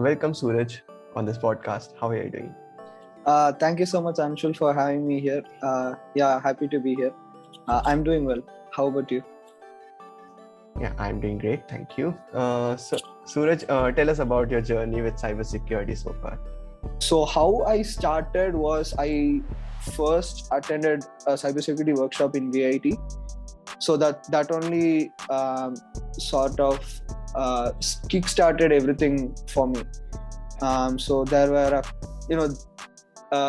welcome Sooraj on this podcast. How are you doing? Thank you so much, Anshul, for having me here. Happy to be here. I'm doing well. How about you? Yeah, I'm doing great. Thank you. So, Sooraj, tell us about your journey with cybersecurity so far. So how I started was I first attended a cybersecurity workshop in VIT. So that only sort of kickstarted everything for me. So there were,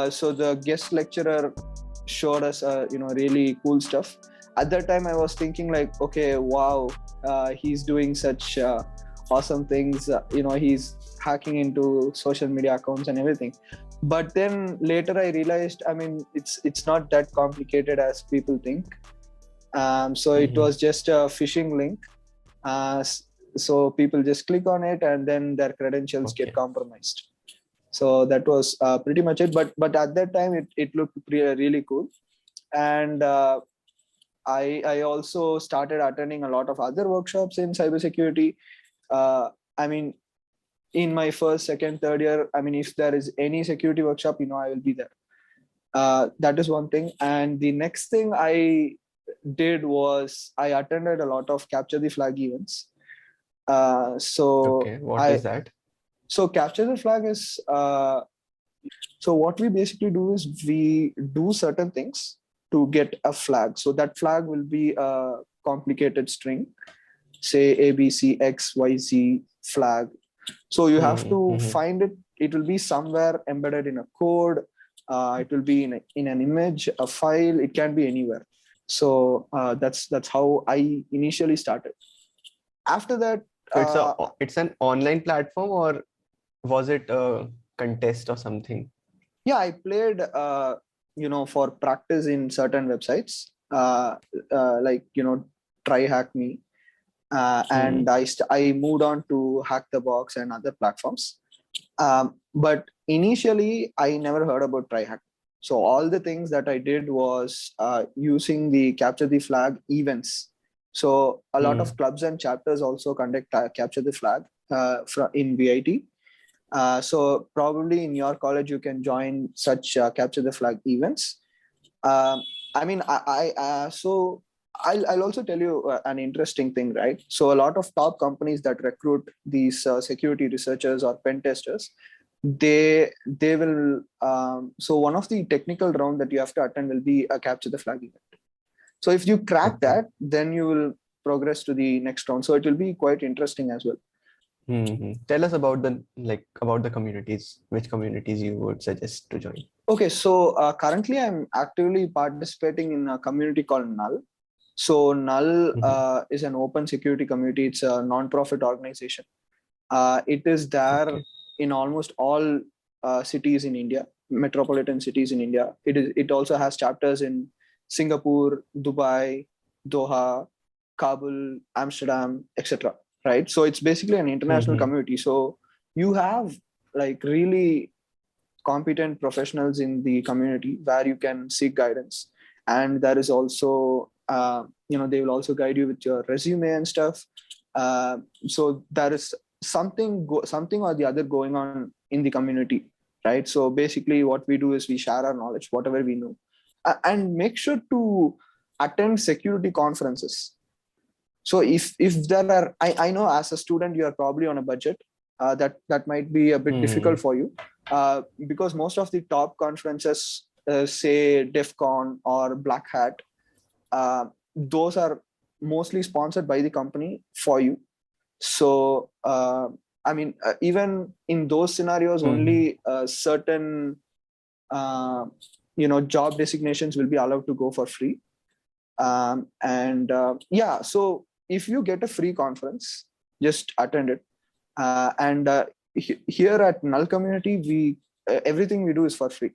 so the guest lecturer showed us, really cool stuff. At that time, I was thinking like, okay, wow, he's doing such awesome things. He's hacking into social media accounts and everything. But then later I realized, it's not that complicated as people think. So it was just a phishing link. So people just click on it and then their credentials get compromised. So that was pretty much it. But at that time, it looked really cool. And I also started attending a lot of other workshops in cybersecurity. In my first, second, third year, if there is any security workshop, I will be there. That is one thing. And the next thing I did was I attended a lot of Capture the Flag events. What is that? So Capture the Flag is, so what we basically do is we do certain things to get a flag. So that flag will be a complicated string, say ABC, X, Y, Z flag. So you have to find it. It will be somewhere embedded in a code. It will be in an image, a file. It can be anywhere. So that's how I initially started. After that, so it's an online platform, or was it a contest or something? Yeah, I played for practice in certain websites, like Try Hack Me, and I moved on to Hack the Box and other platforms. But initially, I never heard about Try Hack. So all the things that I did was using the Capture the Flag events. So a lot of clubs and chapters also conduct Capture the Flag in VIT. So probably in your college, you can join such Capture the Flag events. I'll also tell you an interesting thing, right? So a lot of top companies that recruit these security researchers or pen testers, they will. So one of the technical round that you have to attend will be a Capture the Flag event. So if you crack that, then you will progress to the next round. So it will be quite interesting as well. Tell us about the communities. Which communities you would suggest to join? Okay, so currently I'm actively participating in a community called Null. So Null is an open security community. It's a non-profit organization. It is there in almost all cities in India, metropolitan cities in India. It also has chapters in Singapore, Dubai, Doha, Kabul, Amsterdam, etc. Right? So it's basically an international community. So you have like really competent professionals in the community where you can seek guidance. And there is also, they will also guide you with your resume and stuff. So there is something or the other going on in the community, right? So basically what we do is we share our knowledge, whatever we know, and make sure to attend security conferences. So if there are, I know as a student, you are probably on a budget. That might be a bit difficult for you because most of the top conferences, say DEF CON or Black Hat, those are mostly sponsored by the company for you. So, even in those scenarios, only certain, job designations will be allowed to go for free. So if you get a free conference, just attend it. Here at Null community, we everything we do is for free.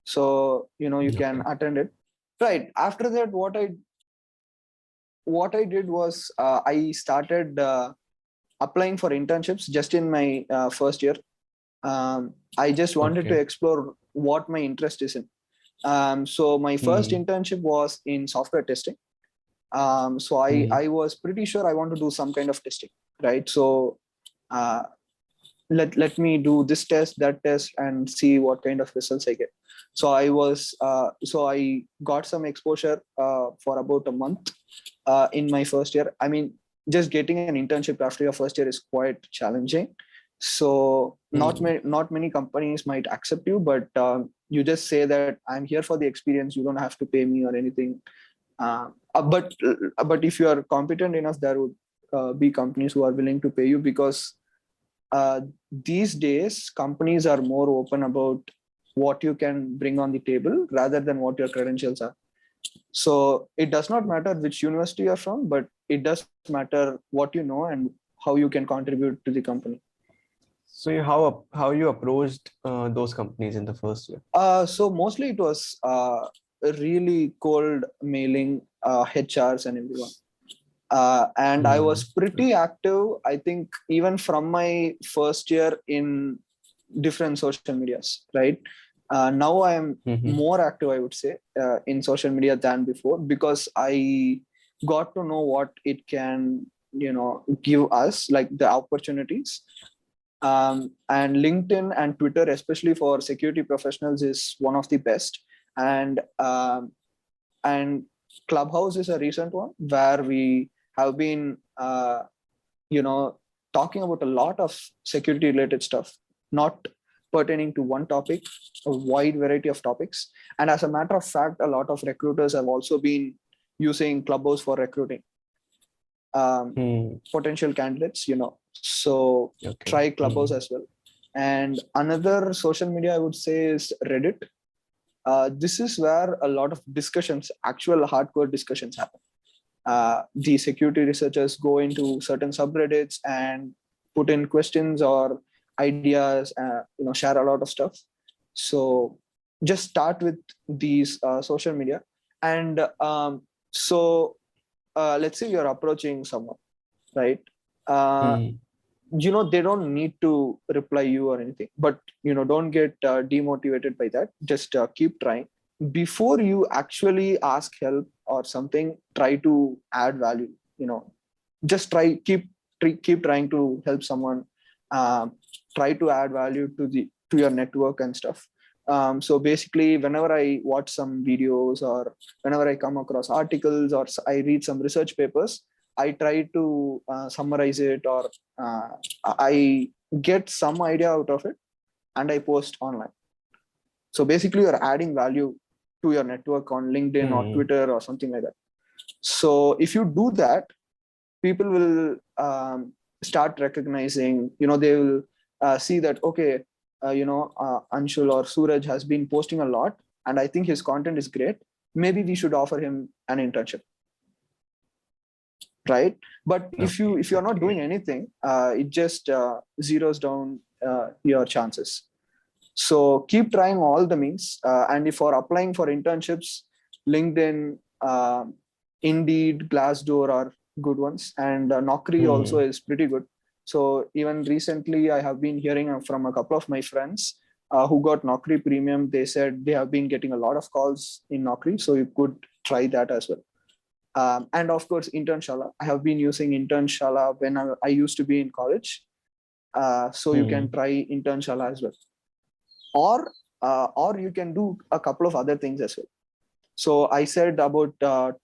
So you can attend it. Right. After that, what I did was I started applying for internships just in my first year. I just wanted to explore what my interest is in. So my first internship was in software testing. So I was pretty sure I want to do some kind of testing, right? So let me do this test, that test, and see what kind of results I get. So I got some exposure for about a month in my first year. I mean, just getting an internship after your first year is quite challenging. So not many companies might accept you, but you just say that I'm here for the experience. You don't have to pay me or anything. But if you are competent enough, there would be companies who are willing to pay you, because these days companies are more open about what you can bring on the table rather than what your credentials are. So it does not matter which university you're from, but it does matter what you know and how you can contribute to the company. So how you approached those companies in the first year? So mostly it was really cold mailing HRs and everyone. And I was pretty active, I think, even from my first year in different social medias, right? Now I am more active, I would say, in social media than before, because I got to know what it can, give us, like the opportunities. And LinkedIn and Twitter, especially for security professionals, is one of the best. And Clubhouse is a recent one where we have been, talking about a lot of security related stuff, not pertaining to one topic, a wide variety of topics. And as a matter of fact, a lot of recruiters have also been using Clubhouse for recruiting potential candidates, So try Clubhouse as well. And another social media I would say is Reddit. This is where a lot of discussions, actual hardcore discussions happen. The security researchers go into certain subreddits and put in questions or ideas, share a lot of stuff. So just start with these social media. And let's say you're approaching someone, right? They don't need to reply you or anything, but don't get demotivated by that. Just keep trying. Before you actually ask help or something, try to add value. Just keep trying to help someone. Try to add value to your network and stuff. So basically, whenever I watch some videos or whenever I come across articles or I read some research papers, I try to summarize it, or I get some idea out of it and I post online. So basically, you're adding value to your network on LinkedIn or Twitter or something like that. So if you do that, people will start recognizing, they will see that, okay, Anshul or Sooraj has been posting a lot and I think his content is great. Maybe we should offer him an internship. Right? But if you're not doing anything, it just zeroes down your chances. So keep trying all the means. And if you're applying for internships, LinkedIn, Indeed, Glassdoor are good ones. And Naukri also is pretty good. So even recently, I have been hearing from a couple of my friends who got Naukri Premium. They said they have been getting a lot of calls in Naukri. So you could try that as well. And of course, Internshala. I have been using Internshala when I used to be in college. So you can try Internshala as well. Or you can do a couple of other things as well. So I said about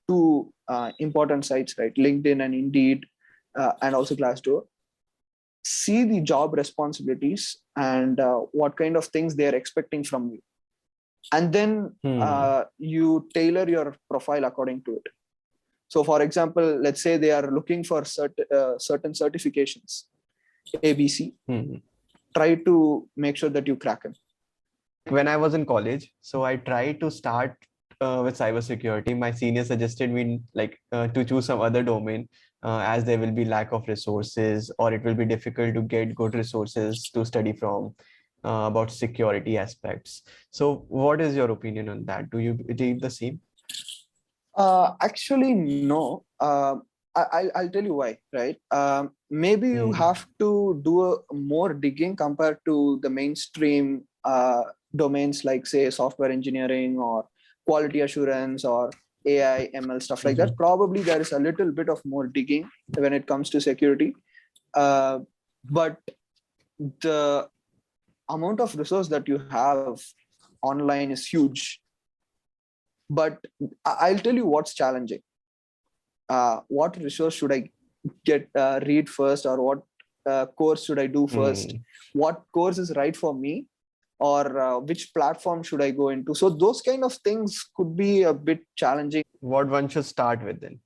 two important sites, right? LinkedIn and Indeed, and also Glassdoor. See the job responsibilities and what kind of things they're expecting from you. And then you tailor your profile according to it. So for example, let's say they are looking for certain certifications, ABC. Try to make sure that you crack them. When I was in college, so I tried to start with cybersecurity. My senior suggested me to choose some other domain as there will be lack of resources, or it will be difficult to get good resources to study from about security aspects. So what is your opinion on that? Do you believe the same? Actually, no. I'll tell you why, right? Maybe you have to do more digging compared to the mainstream domains like, say, software engineering or quality assurance or AI, ML, stuff like that. Probably there is a little bit of more digging when it comes to security. But the amount of resource that you have online is huge. But I'll tell you what's challenging. What resource should I read first, or what course should I do first? What course is right for me, or which platform should I go into? So those kind of things could be a bit challenging. What one should start with then?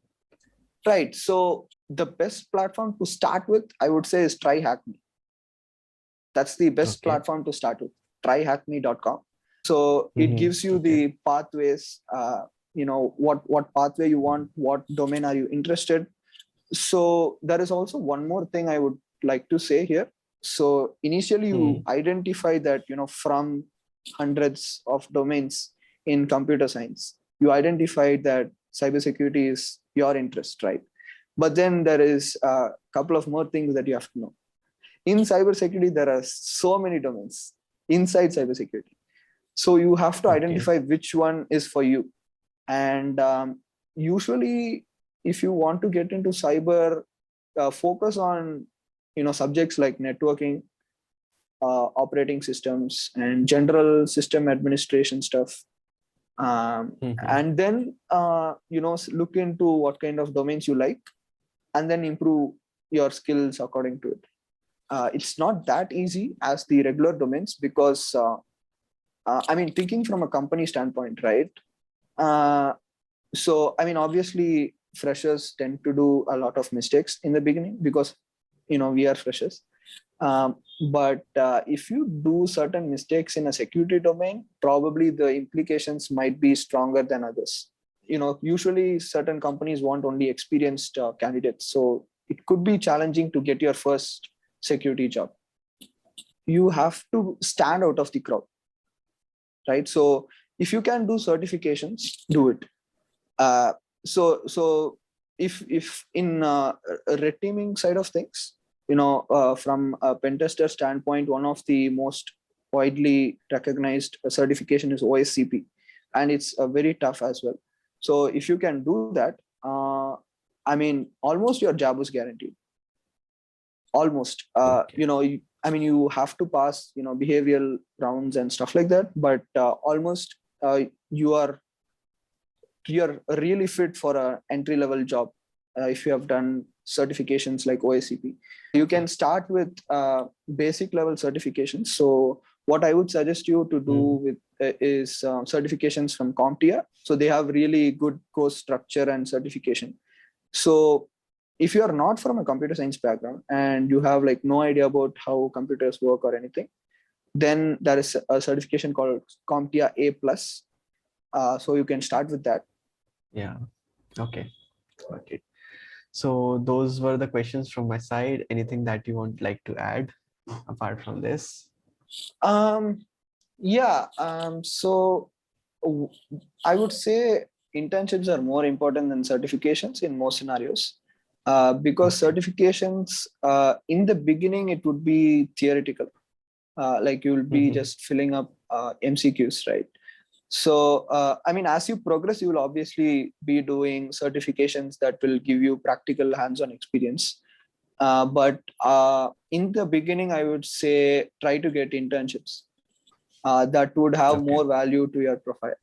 Right. So the best platform to start with, I would say, is TryHackMe. That's the best platform to start with. TryHackMe.com. So it gives you the pathways, what pathway you want, what domain are you interested. So there is also one more thing I would like to say here. So initially you identify that, from hundreds of domains in computer science, you identified that cybersecurity is your interest, right? But then there is a couple of more things that you have to know. In cybersecurity, there are so many domains inside cybersecurity. So you have to identify which one is for you. And usually, if you want to get into cyber, focus on subjects like networking, operating systems, and general system administration stuff. And then look into what kind of domains you like, and then improve your skills according to it. It's not that easy as the regular domains, because thinking from a company standpoint, right? Obviously freshers tend to do a lot of mistakes in the beginning, because we are freshers. But if you do certain mistakes in a security domain, probably the implications might be stronger than others. Usually certain companies want only experienced candidates, so it could be challenging to get your first security job. You have to stand out of the crowd, right? So if you can do certifications, do it. So if in red teaming side of things, from a pen tester standpoint, one of the most widely recognized certification is OSCP, and it's very tough as well. So if you can do that, almost your job is guaranteed. Almost. You have to pass behavioral rounds and stuff like that, but almost you're really fit for an entry level job if you have done certifications like OSCP. You can start with basic level certifications. So what I would suggest you to do with is certifications from CompTIA. So they have really good course structure and certification. So if you are not from a computer science background and you have no idea about how computers work or anything, then there is a certification called CompTIA A+. So you can start with that. Yeah. Okay. Okay. So those were the questions from my side. Anything that you would like to add apart from this? So I would say internships are more important than certifications in most scenarios, because certifications in the beginning, it would be theoretical. You will be just filling up MCQs, right? So, as you progress, you will obviously be doing certifications that will give you practical hands-on experience. But in the beginning, I would say try to get internships that would have more value to your profile.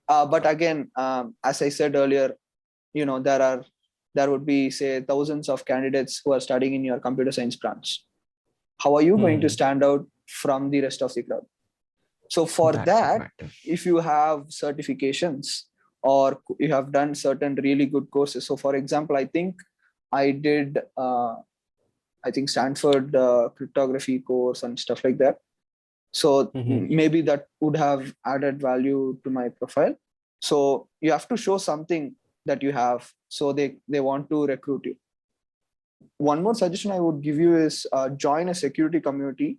But again, as I said earlier, there would be, say, thousands of candidates who are studying in your computer science branch. How are you going to stand out from the rest of the crowd? So for that, if you have certifications or you have done certain really good courses. So for example, I think I did, Stanford cryptography course and stuff like that. So maybe that would have added value to my profile. So you have to show something that you have, so they want to recruit you. One more suggestion I would give you is join a security community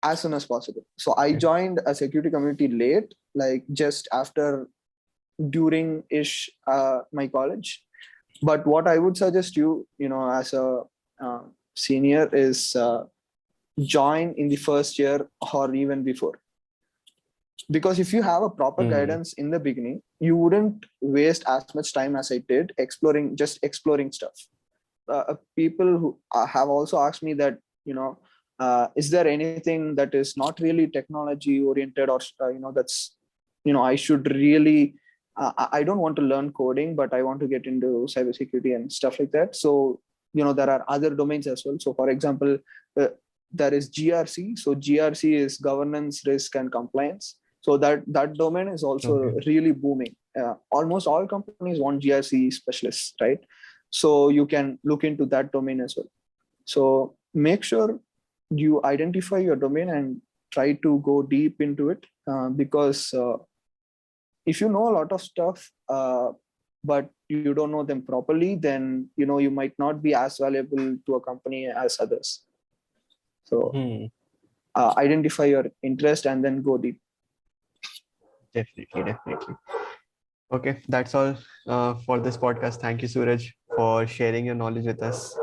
as soon as possible. So I joined a security community late, just after, during-ish my college. But what I would suggest you, as a senior is join in the first year or even before. Because if you have a proper guidance in the beginning, you wouldn't waste as much time as I did exploring stuff. people who have also asked me that, is there anything that is not really technology oriented, or that's, I should really, I don't want to learn coding, but I want to get into cybersecurity and stuff like that. So, there are other domains as well. So for example, there is GRC. So GRC is governance, risk, and compliance. So that domain is also really booming. Almost all companies want GRC specialists, right? So you can look into that domain as well. So make sure you identify your domain and try to go deep into it, because if you know a lot of stuff, but you don't know them properly, then you might not be as valuable to a company as others. So identify your interest and then go deep. Definitely. Okay, that's all for this podcast. Thank you, Sooraj, for sharing your knowledge with us.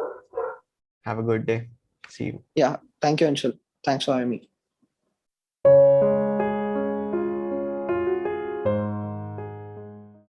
Have a good day. See you. Yeah, thank you, Anshul. Thanks for having me.